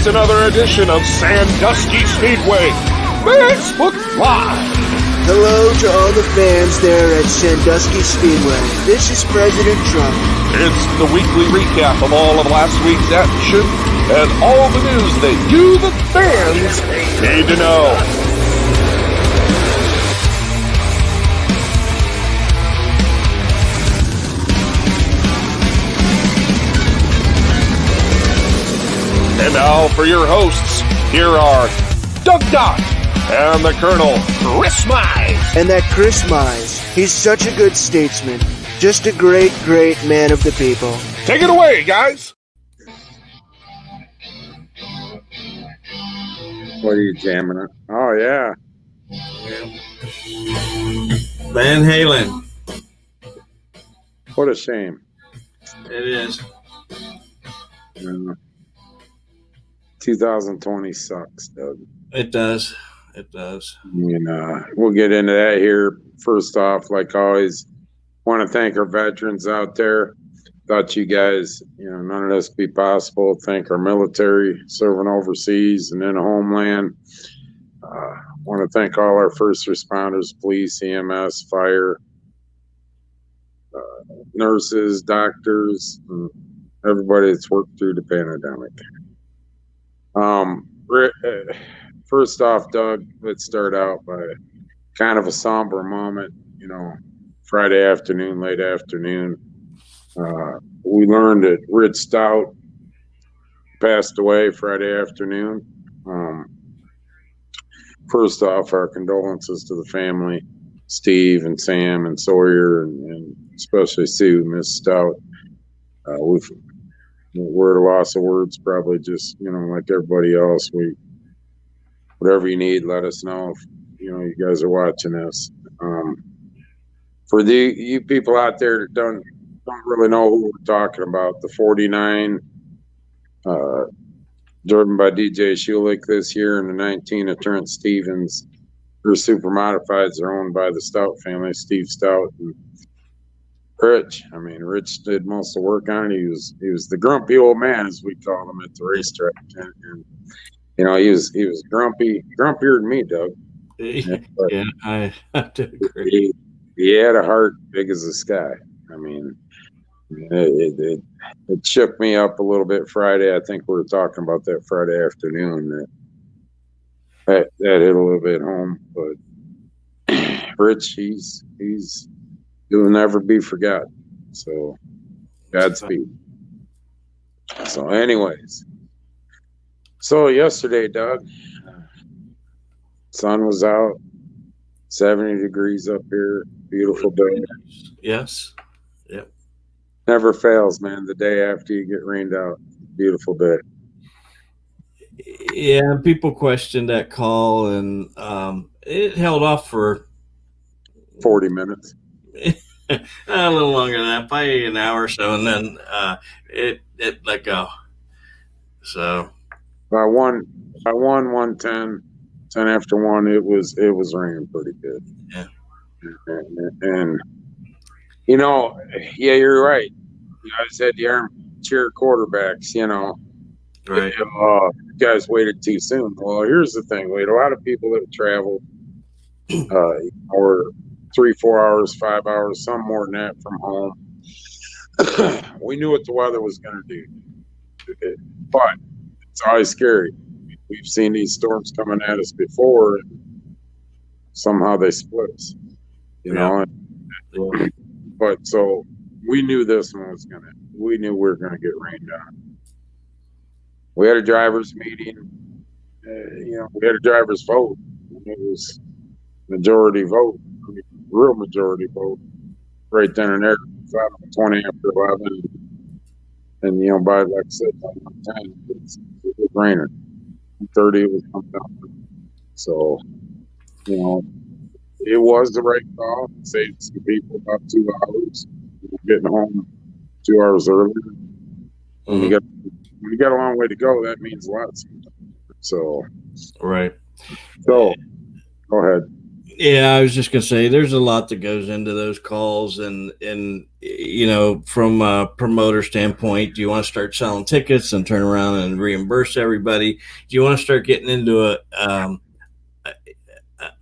It's another edition of Sandusky Speedway Facebook Live. Hello to all the fans there at Sandusky Speedway. This is President Trump. It's the weekly recap of all of last week's action and all the news that you, the fans, need to know. And now for your hosts, here are Doug Dock and the Colonel, Chris Mize. And that Chris Mize, he's such a good statesman. Just a great, great man of the people. Take it away, guys. What are you jamming on? Oh, yeah. Van Halen. What a shame. It is. 2020 sucks, Doug. It does. It does. And we'll get into that here. First off, like always, want to thank our veterans out there. Thought you guys, none of this would be possible. Thank our military serving overseas and in the homeland. Want to thank all our first responders, police, EMS, fire, nurses, doctors, and everybody that's worked through the pandemic. First off, Doug, let's start out by kind of a somber moment. Friday afternoon, late afternoon, we learned that Rich Stout passed away Friday afternoon. First off, our condolences to the family, Steve and Sam and Sawyer, and especially Sue, Miss Stout. We're at a loss of words, probably just, like everybody else. Whatever you need, let us know if, you guys are watching this. For you people out there that don't really know who we're talking about, the 49, driven by DJ Schulich this year, and the 19 of Trent Stevens, their super modifieds are owned by the Stout family, Steve Stout and Rich. Rich did most of the work on it. He was the grumpy old man, as we call him at the racetrack, and he was grumpier than me, Doug. Yeah, I have to agree. He had a heart big as the sky. It shook me up a little bit Friday. I think we were talking about that Friday afternoon. That hit a little bit home, but Rich, he'll never be forgotten. So, Godspeed. So, anyways. So, yesterday, Doug, sun was out, 70 degrees up here, beautiful day. Yes. Yep. Never fails, man, the day after you get rained out. Beautiful day. Yeah, people questioned that call, and it held off for 40 minutes. a little longer than that, probably an hour or so, and then it let go. So I won 110, 10 after 1. It was raining pretty good. Yeah. And yeah, you're right. I said the armchair quarterbacks, right. You guys waited too soon. Well, here's the thing. We had a lot of people that traveled or 3-4 hours, 5 hours, some more than that from home. We knew what the weather was going to do. But it's always scary. We've seen these storms coming at us before, and somehow they split us, know. Yeah. But so we knew this one was we knew we were going to get rained on. We had a driver's meeting. We had a driver's vote. It was majority vote, real majority vote, right then and there. 20 after 11, and by, like I said, 10, it was raining. 30 it was coming down. So, it was the right call. It saved some people about 2 hours. Getting home 2 hours earlier. When you got a long way to go, that means a lot sometimes. So, right. So, go ahead. Yeah, I was just gonna say there's a lot that goes into those calls, and from a promoter standpoint, do you want to start selling tickets and turn around and reimburse everybody? Do you want to start getting into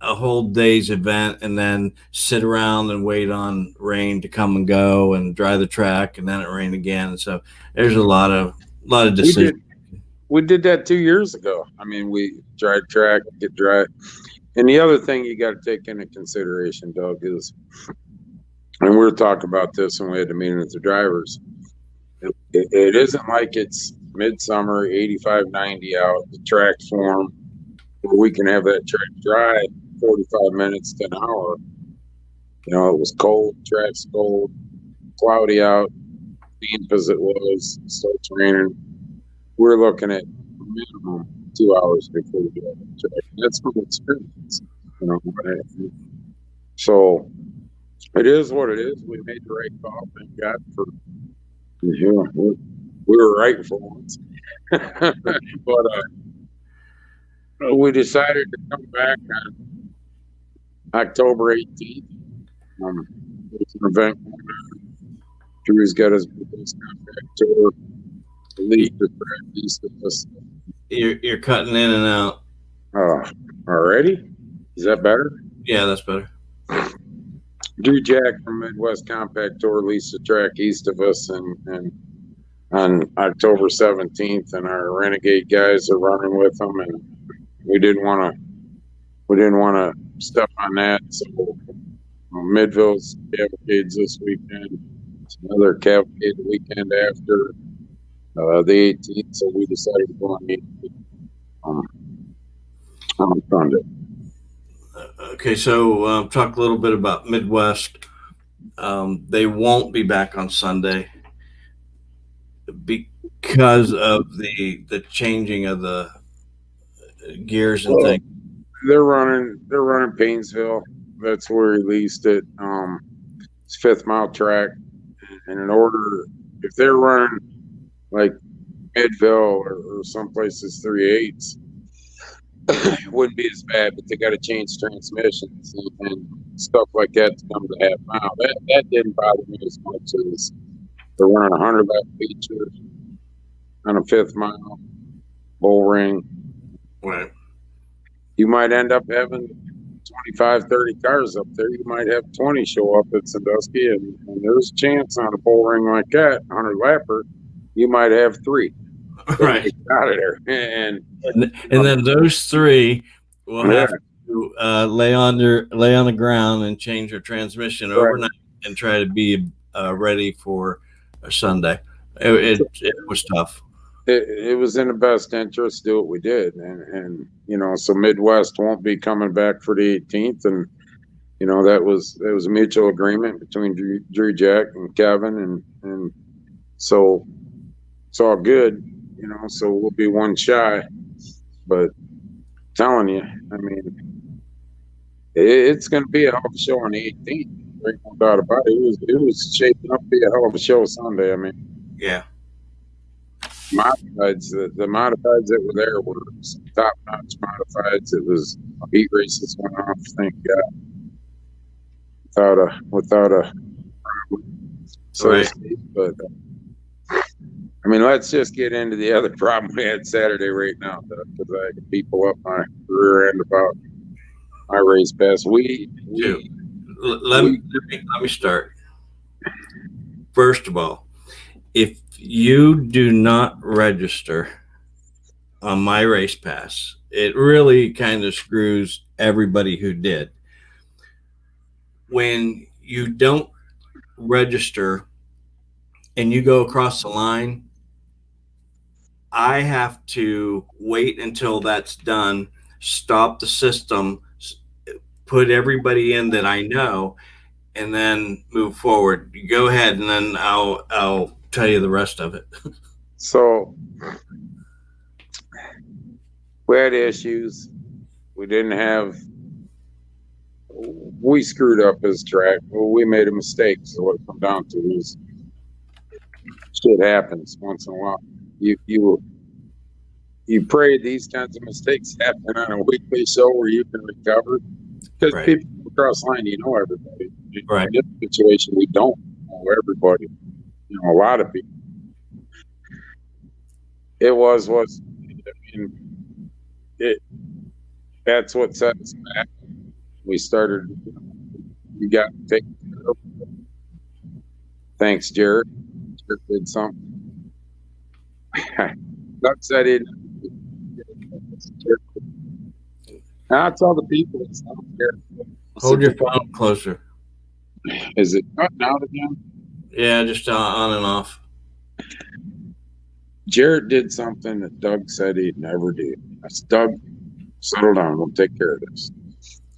a whole day's event and then sit around and wait on rain to come and go and dry the track and then it rain again? And so there's a lot of decisions. We did that 2 years ago. I mean, we dried track, get dry. And the other thing you got to take into consideration, Doug, is, and we were talking about this when we had the meeting with the drivers, it isn't like it's midsummer, 85, 90 out, the track's warm, where we can have that track dry 45 minutes to an hour. You know, it was cold, track's cold, cloudy out, damp as it was, starts raining. We're looking at minimum 2 hours before we get on the track. That's from experience, you know. So it is what it is. We made the right call, thank God for, we were right for once. But we decided to come back on October 18th. It's an event going on. Drew's got his contract tour. You're cutting in and out. Already? Is that better? Yeah, that's better. Drew Jack from Midwest Compact Tour leased the track east of us, and on October 17th, and our Renegade guys are running with them, and we didn't want to step on that. So Midville's Cavalcade's this weekend. It's another Cavalcade the weekend after. The 18th, so we decided to go on the 18th on Sunday. Okay, so talk a little bit about Midwest. They won't be back on Sunday because of the changing of the gears and things. They're running Painesville. That's where he leased it. It's 5th mile track, and in order, if they're running like Midville or some places 3/8, it wouldn't be as bad, but they got to change transmissions and stuff like that to come to half mile. That didn't bother me as much as they're running 100 lap feature on a 5th mile bull ring. Right. You might end up having 25, 30 cars up there. You might have 20 show up at Sandusky, and there's a chance on a bull ring like that, 100 lapper, you might have 3 right out of there, and then those 3 will have to lay on the ground and change their transmission overnight and try to be ready for a Sunday. It was tough. It was in the best interest to do what we did, and so Midwest won't be coming back for the 18th, and that was a mutual agreement between Drew Jack and Kevin, and so it's all good, so we'll be one shy, but I'm telling you, I mean, it's going to be a hell of a show on the 18th. There's no doubt about it. It was shaping up to be a hell of a show Sunday. I mean, yeah. Modifieds, the modifieds that were there were some top-notch modifieds. It was heat races went off, thank God, without a so right. But I mean, let's just get into the other problem we had Saturday right now, because I can people up my rear end about my race pass. Let me start. First of all, if you do not register on my race pass, it really kind of screws everybody who did. When you don't register and you go across the line, I have to wait until that's done, stop the system, put everybody in that I know, and then move forward. You go ahead, and then I'll tell you the rest of it. So we had issues. We screwed up his track. Well, we made a mistake. So what it comes down to is shit happens once in a while. You pray these kinds of mistakes happen on a weekly show where you can recover, Because Right. people across the line, you know everybody. Right. In this situation, we don't know everybody. You know, a lot of people. It was, I mean, that's what set us back. We started, we got taken care of. Thanks, Jared. Jared did something. Doug said it. That's all the people that's out there. Hold your phone closer. Is it cutting out again? Yeah, just on and off. Jared did something that Doug said he'd never do. I said, Doug, settle down. We'll take care of this.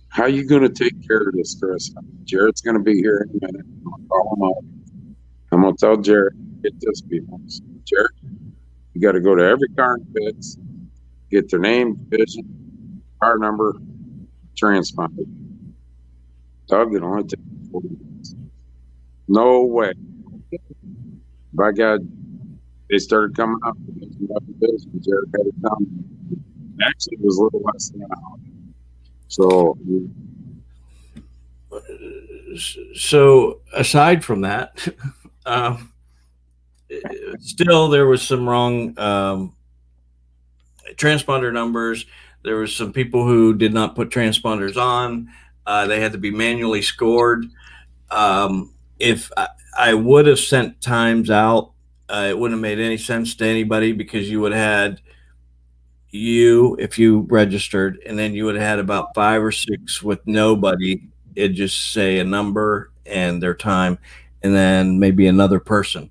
How you going to take care of this, Chris? Jared's going to be here in a minute. I'm going to call him out. I'm going to tell Jared, get this people. Jared, you got to go to every car in pits, get their name, division, car number, transponder. Doug, it only takes 40 minutes. No way. By God, they started coming up. Jared had it done. Actually, it was a little less than an hour. So aside from that, still there was some wrong transponder numbers. There was some people who did not put transponders on. They had to be manually scored. If I would have sent times out, it wouldn't have made any sense to anybody, because you would have had if you registered, and then you would have had about 5 or 6 with nobody. It'd just say a number and their time, and then maybe another person.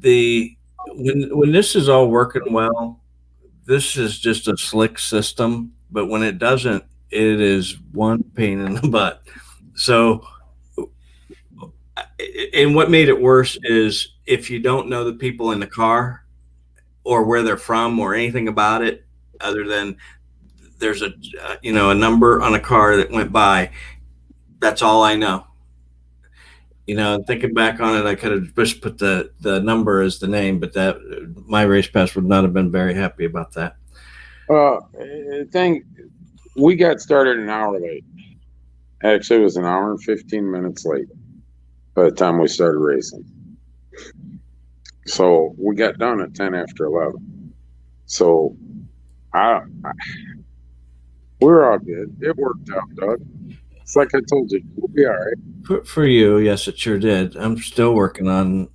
When this is all working well, this is just a slick system. But when it doesn't, it is one pain in the butt. So, and what made it worse is if you don't know the people in the car or where they're from or anything about it, other than there's a number on a car that went by. That's all I know. Thinking back on it, I could have just put the number as the name, but that my race pass would not have been very happy about that. We got started an hour late. Actually, it was an hour and 15 minutes late by the time we started racing. So we got done at 10 after 11. So we're all good. It worked out, Doug. It's like I told you, we'll be all right. For you, yes, it sure did. I'm still working on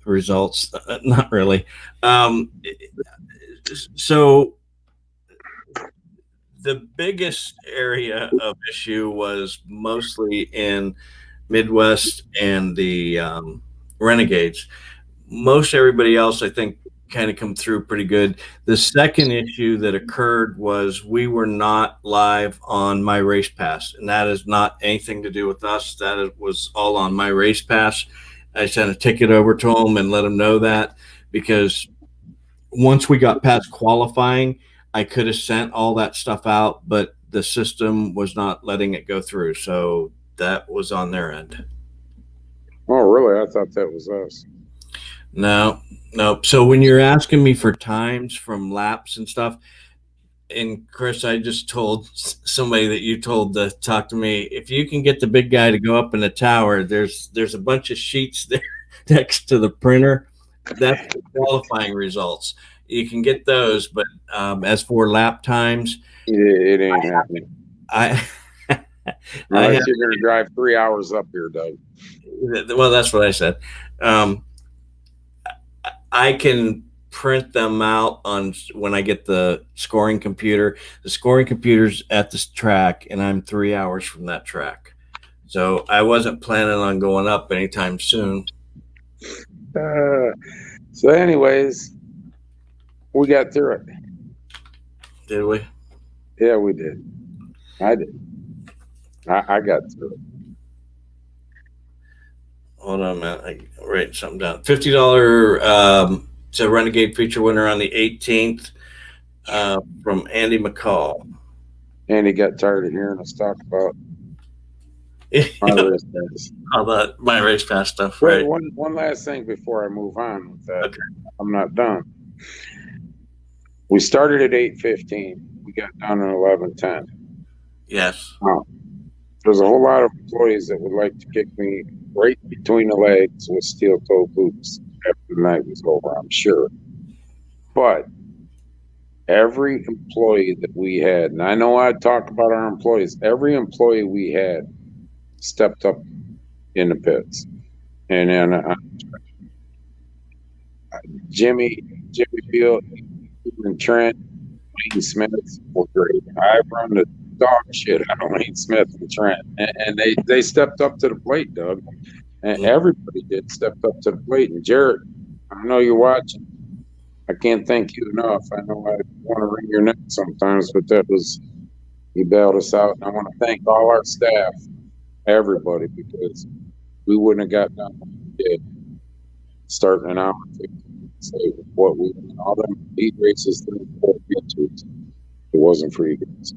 results. Not really. So the biggest area of issue was mostly in Midwest and the Renegades. Most everybody else, I think, kind of come through pretty good. The second issue that occurred was we were not live on My Race Pass, and that is not anything to do with us. That was all on My Race Pass. I sent a ticket over to them and let them know that, because once we got past qualifying, I could have sent all that stuff out, but the system was not letting it go through. So that was on their end. Oh, really? I thought that was us. No. So when you're asking me for times from laps and stuff, and Chris, I just told somebody that you told to talk to me, if you can get the big guy to go up in the tower, there's a bunch of sheets there next to the printer. That's the qualifying results. You can get those, but as for lap times, it ain't happening. Unless you're going to drive 3 hours up here, Doug. Well, that's what I said. I can print them out on when I get the scoring computer. The scoring computer's at this track, and I'm 3 hours from that track. So I wasn't planning on going up anytime soon. So anyways, we got through it. Did we? Yeah, we did. I did. I got through it. Hold on a minute. I write something down. $50 it's a Renegade feature winner on the 18th from Andy McCall. Andy got tired of hearing us talk about My Race Pass. All that My Race Pass stuff, Wait, right? one last thing before I move on with that. Okay. I'm not done. We started at 8:15. We got done at 11:10. Yes. There's a whole lot of employees that would like to kick me right between the legs with steel-toe boots after the night was over, I'm sure. But every employee that we had, and I know I talk about our employees, every employee we had stepped up in the pits. And then Jimmy Field, and Trent, Wayne Smith were great. I run the dog shit out of Wayne Smith and Trent, and they stepped up to the plate, Doug. And everybody did stepped up to the plate. And Jared, I know you're watching. I can't thank you enough. I know I want to wring your neck sometimes, but you bailed us out. And I want to thank all our staff, everybody, because we wouldn't have got done what we did starting an hour. Say what we all them heat races, 3 and 4 pitches. It wasn't for you guys.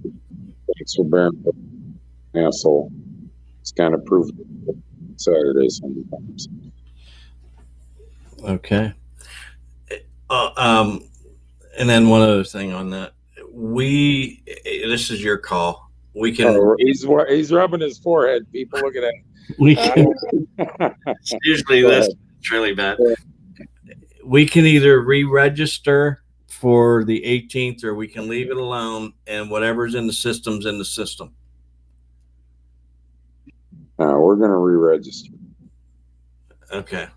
Thanks for bearing with me, asshole. It's kind of proved Saturdays sometimes. Okay. And then one other thing on that, this is your call. We can. Oh, he's rubbing his forehead. People, look at that. We can. Usually this is really bad. We can either re-register for the 18th, or we can leave it alone, and whatever's in the system's in the system. We're going to re-register. Okay.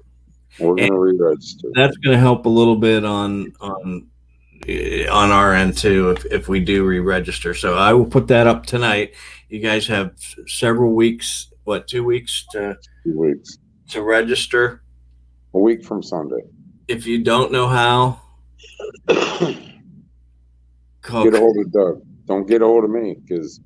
We're going to re-register. That's going to help a little bit on our end too, if we do re-register. So I will put that up tonight. You guys have several weeks. What, 2 weeks to 2 weeks to register? A week from Sunday. If you don't know how, get a hold of Doug. Don't get a hold of me, because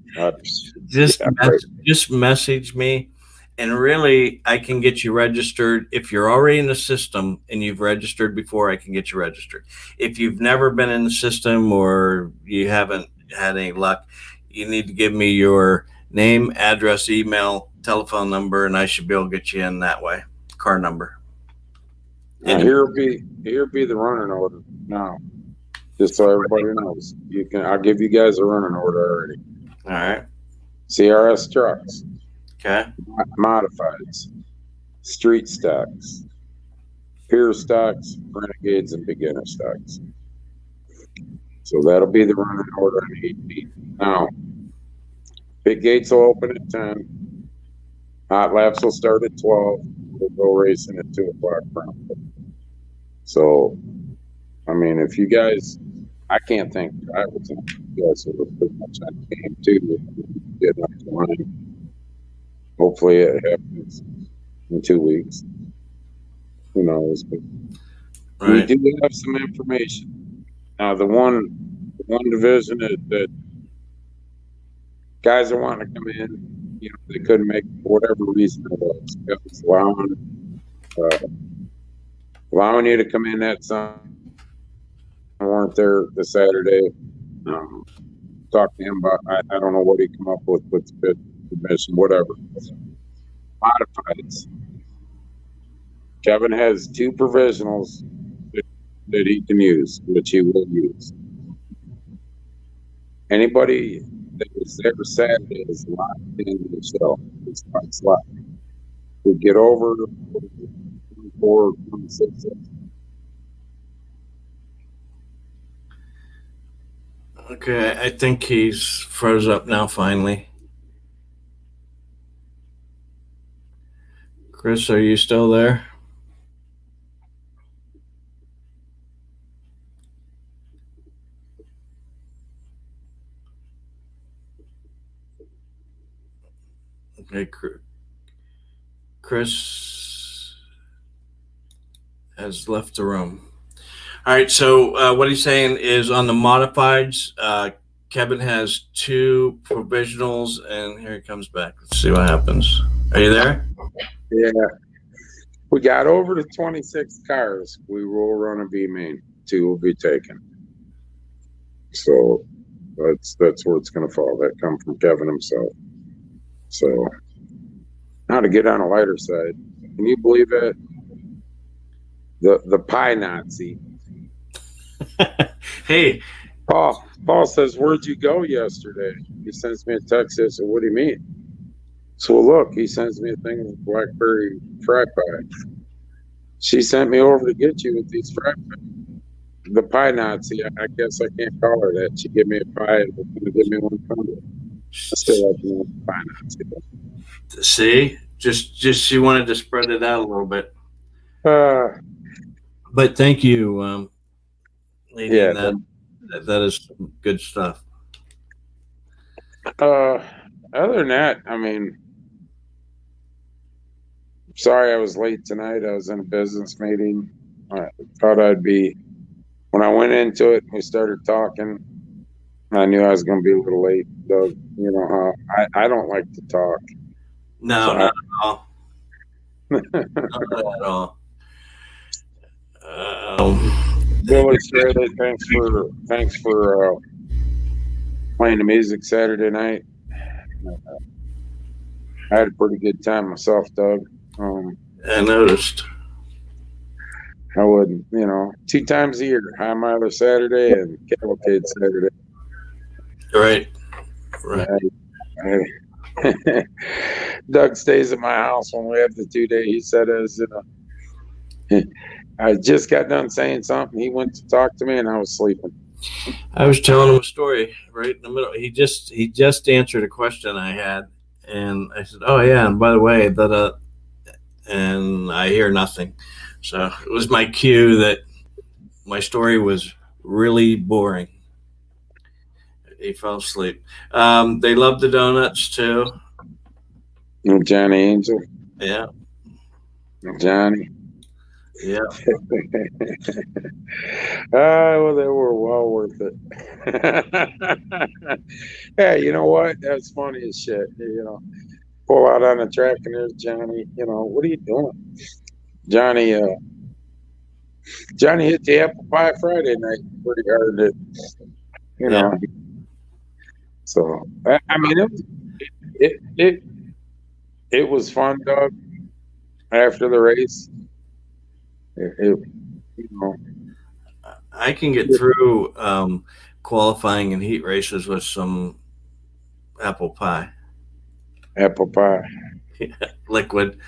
just message me, and really I can get you registered. If you're already in the system and you've registered before, I can get you registered. If you've never been in the system or you haven't had any luck, you need to give me your name, address, email, telephone number, and I should be able to get you in that way. Car number. Here be the running order now, just so everybody knows. I'll give you guys a running order already. All right. CRS trucks. Okay. Modifieds, street stocks, pier stocks, renegades, and beginner stocks. So that'll be the running order on the 18th. Now, pit gates will open at 10. Hot laps will start at 12. We'll go racing at 2 o'clock. So, I mean, if you guys, I can't thank drivers. You guys are pretty much on the game too. Get up the line. Hopefully it happens in 2 weeks. Who knows? But we do have some information. Now, the one division that guys are wanting to come in, they couldn't make it for whatever reason it was. It was allowing you to come in that Sunday. I weren't there the Saturday. Talked to him about, I don't know what he come up with the pit permission, whatever. Modifieds. Kevin has 2 provisionals that he can use, which he will use. Anybody that was there Saturday is locked into the show. It's locked. We get over 24, 26. Okay, I think he's froze up now finally. Chris, are you still there? Okay, Chris has left the room. All right, so what he's saying is on the modifieds, Kevin has 2 provisionals, and here he comes back. Let's see what happens. Are you there? Yeah. We got over to 26 cars. We will run a B main. 2 will be taken. So that's where it's going to fall. That come from Kevin himself. So now to get on a lighter side, can you believe it? The pie Nazi. Hey, Paul, Paul says, "Where'd you go yesterday?" He sends me a text. I said, "What do you mean?" So look, he sends me a thing with blackberry fry pie. She sent me over to get you with these fry the pie Nazi. I guess I can't call her that. She gave me a pie and was going to give me one combo. I still like the pie Nazi. See, just she wanted to spread it out a little bit. But thank you, lady. Yeah. That is good stuff. Other than that, I mean, sorry I was late tonight. I was in a business meeting. I thought I'd be. When I went into it, we started talking. I knew I was going to be a little late, Doug. You know how I don't like to talk. No, So not at all. Not at all. Billy Straley, thanks for playing the music Saturday night. I had a pretty good time myself, Doug. I noticed. I wouldn't, 2 times a year, High Miler Saturday and Cavalcade Saturday. Right. Doug stays at my house when we have the 2 day. He said, I just got done saying something. He went to talk to me and I was sleeping. I was telling him a story right in the middle. He just answered a question I had, and I said, "Oh yeah, and by the way, and I hear nothing." So it was my cue that my story was really boring. He fell asleep. They love the donuts too. Johnny Angel. Yeah. Johnny. Yeah. Well, they were well worth it. Yeah, you know what? That's funny as shit. Pull out on the track and there's Johnny. What are you doing? Johnny hit the apple pie Friday night pretty hard. Yeah. So I mean, it was fun, Doug. After the race, I can get through qualifying and heat races with some apple pie. Apple pie. Liquid.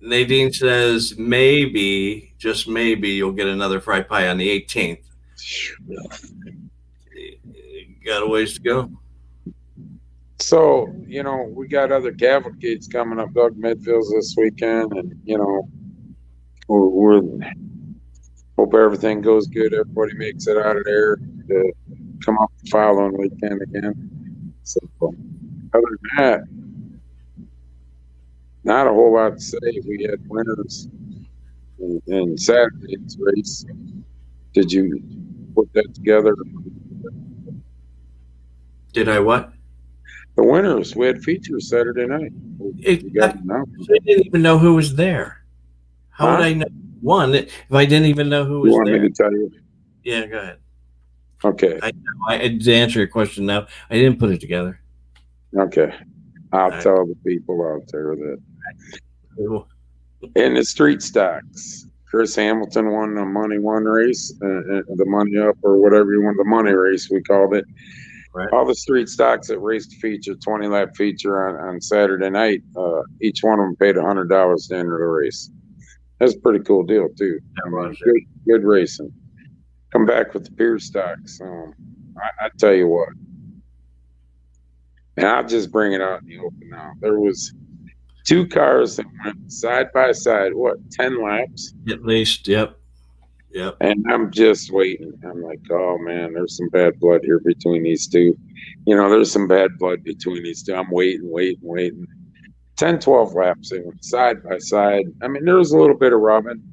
Nadine says maybe, just maybe, you'll get another fry pie on the 18th. Got a ways to go. So, we got other cavalcades coming up. Doug Midfield's this weekend, and we're hope everything goes good. Everybody makes it out of there to come up the following weekend again. So, other than that, not a whole lot to say. We had winners in Saturday's race. Did you put that together? Did I what? The winners. We had features Saturday night. I didn't even know who was there. How would I know one if I didn't even know who was there? You want me to tell you? Yeah, go ahead. Okay. To answer your question now, I didn't put it together. Okay. I'll tell the people out there that in the street stocks, Chris Hamilton won the money one race, the money up or whatever you want, the money race we called it. Right. All the street stocks that raced feature, 20-lap feature on Saturday night, each one of them paid $100 to enter the race. That's a pretty cool deal too. Good racing. Come back with the beer stocks. I tell you what, and I'll just bring it out in the open now. There was 2 cars that went side by side, 10 laps? At least, yep. And I'm just waiting. I'm like, oh man, there's some bad blood here between these two. There's some bad blood between these two. I'm waiting. 10, 12 laps, they went side by side. I mean, there was a little bit of rubbing.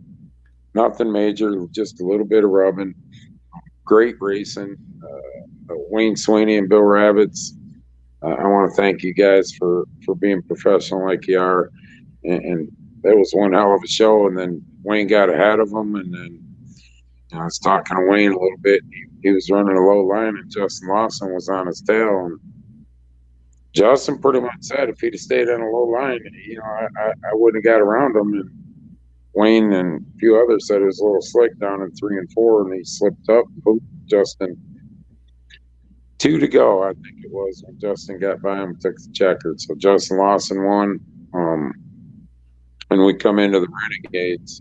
Nothing major, just a little bit of rubbing. Great racing. Wayne Sweeney and Bill Rabbits. I want to thank you guys for being professional like you are. And that was one hell of a show. And then Wayne got ahead of them. And then I was talking to Wayne a little bit. He was running a low line, and Justin Lawson was on his tail. And Justin pretty much said if he'd have stayed on a low line, I wouldn't have got around him. And Wayne and a few others said it was a little slick down in 3 and 4, and he slipped up. Boop, Justin. 2 to go, I think it was, when Justin got by him, took the checkered. So Justin Lawson won. And we come into the Renegades.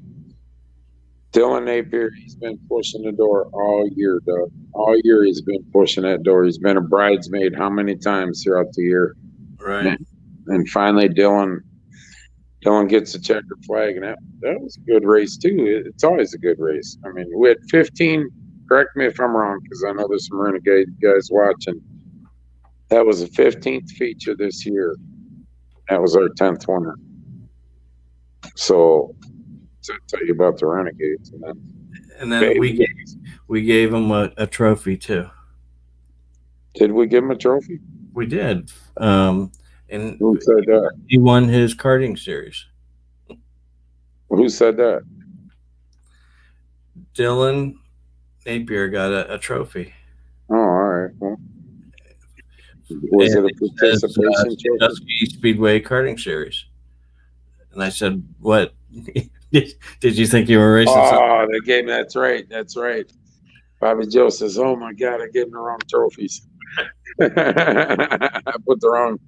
Dylan Napier, he's been pushing the door all year, Doug. All year he's been pushing that door. He's been a bridesmaid how many times throughout the year? Right. And finally, Dylan gets the checkered flag, and that was a good race too. It's always a good race. I mean, we had 15. Correct me if I'm wrong, because I know there's some Renegade guys watching. That was the 15th feature this year. That was our 10th winner. So to tell you about the Renegades, and then we gave him a trophy too. Did we give him a trophy? We did. And who said that? He won his karting series. Who said that? Dylan Napier got a trophy. Oh, all right. Well, was it a participation trophy? Sandusky Speedway karting series. And I said, "What? Did you think you were racing?" Oh, they gave me. That's right. That's right. Bobby Joe says, "Oh my God, I gave him the wrong trophies. I put the wrong."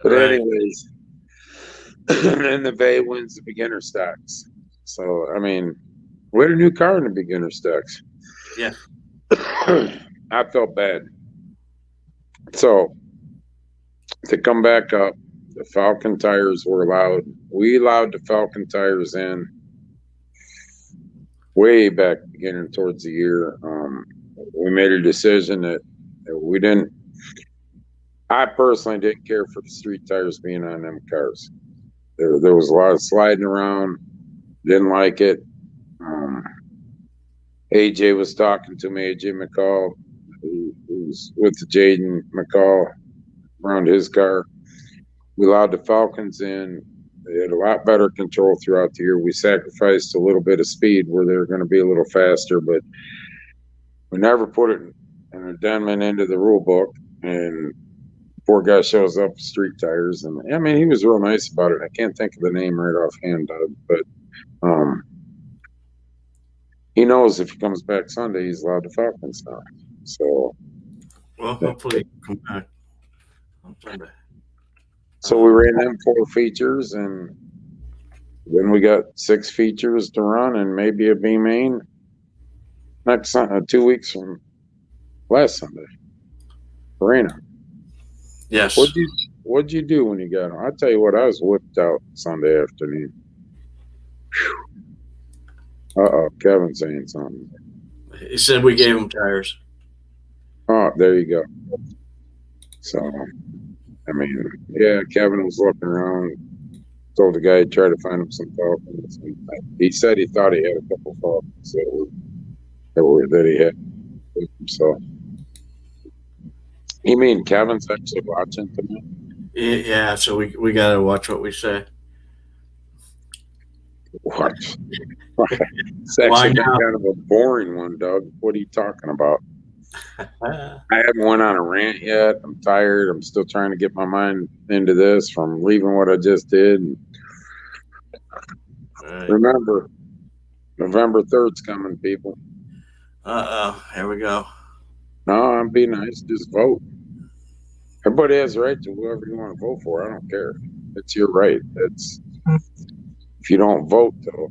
But anyways, and then the Bay wins the beginner stocks. So I mean, we had a new car in the beginner stocks. Yeah. I felt bad. So to come back up, the Falcon tires were allowed. We allowed the Falcon tires in way back beginning towards the year. We made a decision that we didn't. I personally didn't care for the street tires being on them cars. There was a lot of sliding around. Didn't like it. AJ was talking to me, AJ McCall, who's with the Jaden McCall around his car. We allowed the Falcons in. They had a lot better control throughout the year. We sacrificed a little bit of speed where they were going to be a little faster, but we never put it an addendum into the rule book. And poor guy shows up with street tires, and I mean, he was real nice about it. I can't think of the name right offhand, but he knows if he comes back Sunday, he's allowed the Falcons now. So, well, hopefully come back on Sunday. So we ran them 4 features, and then we got 6 features to run, and maybe a B main next Sunday, 2 weeks from last Sunday. Arena. Yes. What'd you do when you got on? I'll tell you what, I was whipped out Sunday afternoon. Kevin's saying something. He said we gave him tires. Oh, there you go. So, I mean, yeah, Kevin was looking around, told the guy he'd try to find him some Falcons. He said he thought he had a couple Falcons that he had. So, you mean Kevin's actually watching tonight? Yeah, so we got to watch what we say. What? It's actually kind of a boring one, Doug. What are you talking about? I haven't went on a rant yet. I'm tired. I'm still trying to get my mind into this from leaving what I just did. Right. Remember, November 3rd's coming, people. Here we go. No, I'm being nice. Just vote. Everybody has the right to whoever you want to vote for. I don't care. It's your right. If you don't vote, though,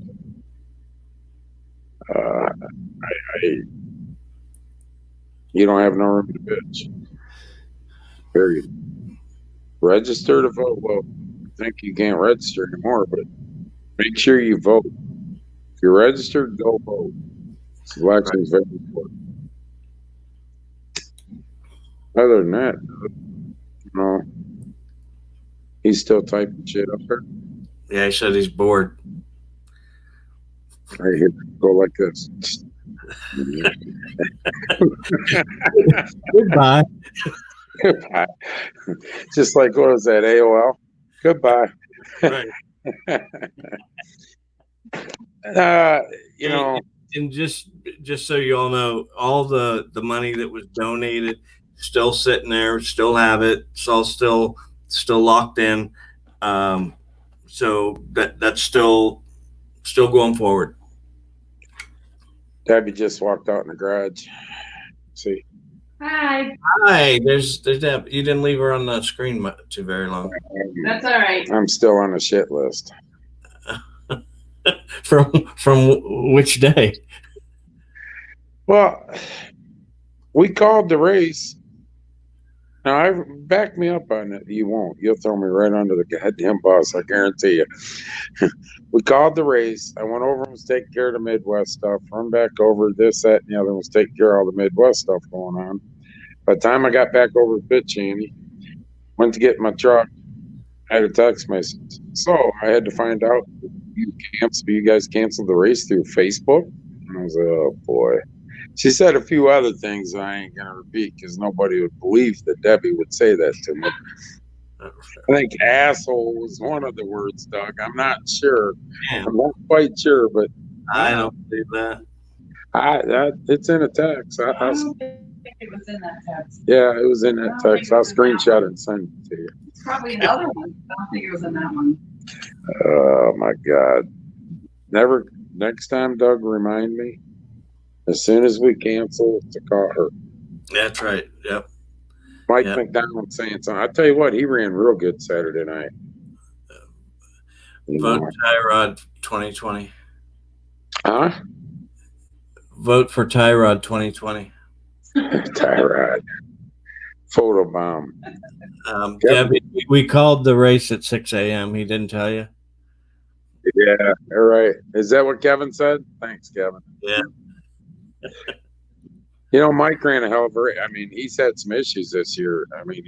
you don't have no room to bitch. Period. Register to vote. Well, I think you can't register anymore, but make sure you vote. If you're registered, go vote. This election is very important. Other than that, no. He's still typing shit up there. Yeah, he said he's bored. Right here, go like this. Goodbye. Goodbye. Just like, what was that, AOL? Goodbye. Right. You know, and just so you all know, all the money that was donated still sitting there, still have it. It's all still locked in. So that's still still going forward. Debbie just walked out in the garage. See, Hi. Hi, there's Deb. You didn't leave her on the screen too very long. That's all right. I'm still on the shit list. From which day? Well, we called the race. Now, back me up on it. You won't. You'll throw me right under the goddamn bus, I guarantee you. We called the race. I went over and was taking care of the Midwest stuff. Run back over this, that, and the other was taking care of all the Midwest stuff going on. By the time I got back over to Pit Cheney, went to get my truck, I had a text message. So I had to find out you guys canceled the race through Facebook. And I was like, oh boy. She said a few other things I ain't gonna repeat because nobody would believe that Debbie would say that to me. I think asshole was one of the words, Doug. I'm not sure. Damn. I'm not quite sure, but I don't believe that. It's in a text. I don't think it was in that text. Yeah, it was in that text. I'll screenshot it and send it to you. It's probably another one. I don't think it was in that one. Oh my God. Next time, Doug, remind me. As soon as we cancel, to call her. That's right. Yep. Mike Yep. McDonald saying something. I tell you what, he ran real good Saturday night. Vote Tyrod 2020. Huh? Vote for Tyrod 2020. Tyrod. Photobomb. Debbie, we called the race at 6 a.m. He didn't tell you? Yeah, all right. Is that what Kevin said? Thanks, Kevin. Yeah. You know, Mike ran a hell of a race. I mean, he's had some issues this year. I mean,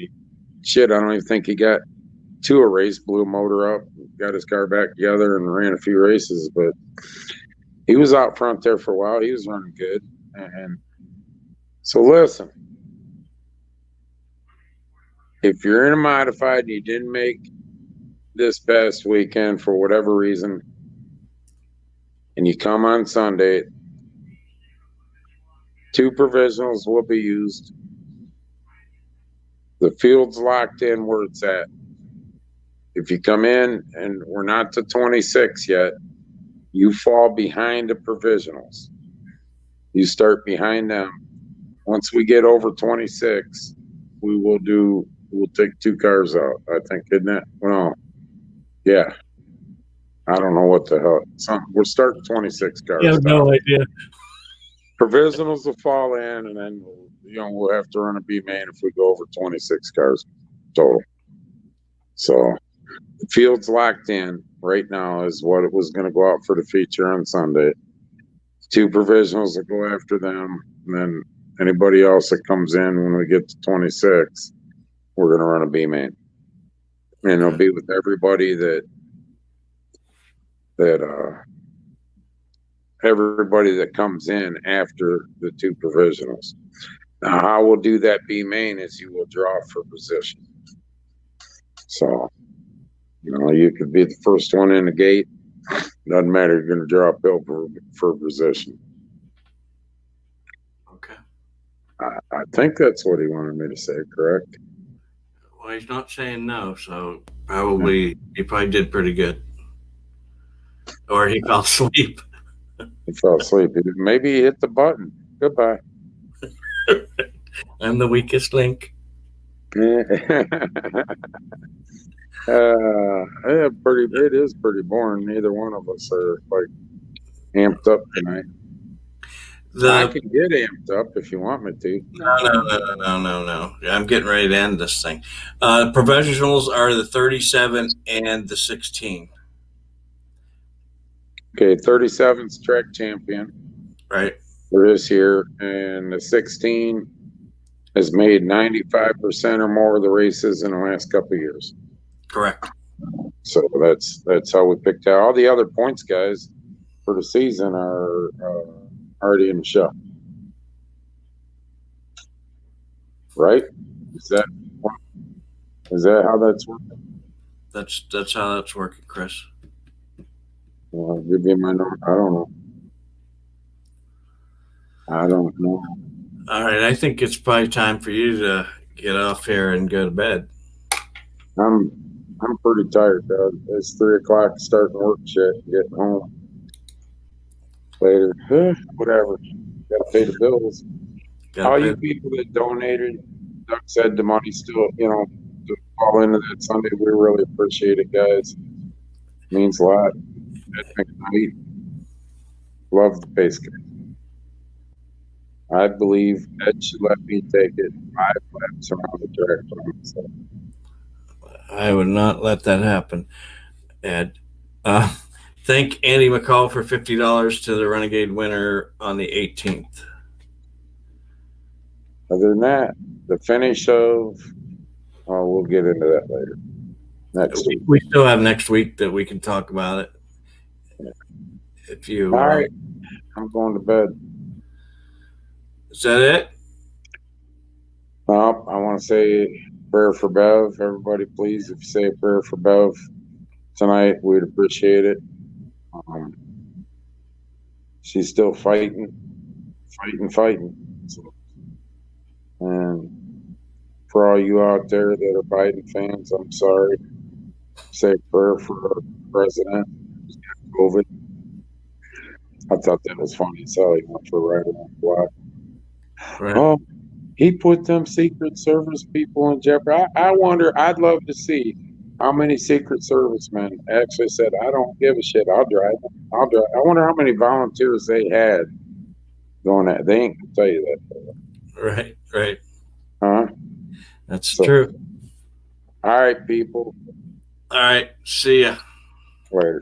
I don't even think he got to a race, blew a motor up, got his car back together and ran a few races, but he was out front there for a while. He was running good. And so listen, if you're in a modified and you didn't make this past weekend for whatever reason, and you come on Sunday, 2 provisionals will be used. The field's locked in where it's at. If you come in and we're not to 26 yet, you fall behind the provisionals. You start behind them. Once we get over 26, we'll take 2 cars out. I think, isn't that? Well, yeah. I don't know what the hell. We're starting 26 cars. You have no idea. Provisionals will fall in, and then we'll have to run a B main if we go over 26 cars total. So the field's locked in right now is what it was going to go out for the feature on Sunday. 2 provisionals will go after them, and then anybody else that comes in when we get to 26, we're going to run a B main, and it'll be with everybody everybody that comes in after the 2 provisionals. Now, how we'll do that B main is you will draw for position. So, you could be the first one in the gate. Doesn't matter. You're going to draw uphill for position. Okay. I think that's what he wanted me to say, correct? Well, he's not saying no, so he probably did pretty good. Or he fell asleep. He fell asleep. Maybe he hit the button. Goodbye. I'm the weakest link. It is pretty boring. Neither one of us are like amped up tonight. I can get amped up if you want me to. No. I'm getting ready to end this thing. Professionals are the 37 and the 16. Okay, 37's track champion. Right. For this year, and the 16 has made 95% or more of the races in the last couple of years. Correct. So that's how we picked out. All the other points guys for the season are already in the show. Right? Is that how that's working? That's how that's working, Chris. Well, I'll give you my number. I don't know. All right, I think it's probably time for you to get off here and go to bed. I'm pretty tired, Doug. It's 3:00 starting work shit, getting home. later. Whatever. Gotta pay the bills. Gotta All pay- you people that donated, Doug said the money still, to fall into that Sunday. We really appreciate it, guys. Means a lot. Ed McKnight, love the pace car. I believe Ed should let me take it 5 laps around the track by myself. I would not let that happen, Ed. Thank Andy McCall for $50 to the Renegade winner on the 18th. Other than that, the finish of, we'll get into that later. Next week. We still have next week that we can talk about it. If you, All right. I'm going to bed. Is that it? I want to say prayer for Bev. Everybody, please, if you say a prayer for Bev tonight, we'd appreciate it. She's still fighting. So, and for all you out there that are Biden fans, I'm sorry. Say a prayer for our president who's got COVID. I thought that was funny as hell. He went for a ride around the block. Right. Oh, he put them Secret Service people in jeopardy. I wonder, I'd love to see how many Secret Servicemen actually said, I don't give a shit. I'll drive. I wonder how many volunteers they had going at. They ain't going to tell you that. Right. Huh? That's true. All right, people. All right. See ya. Later.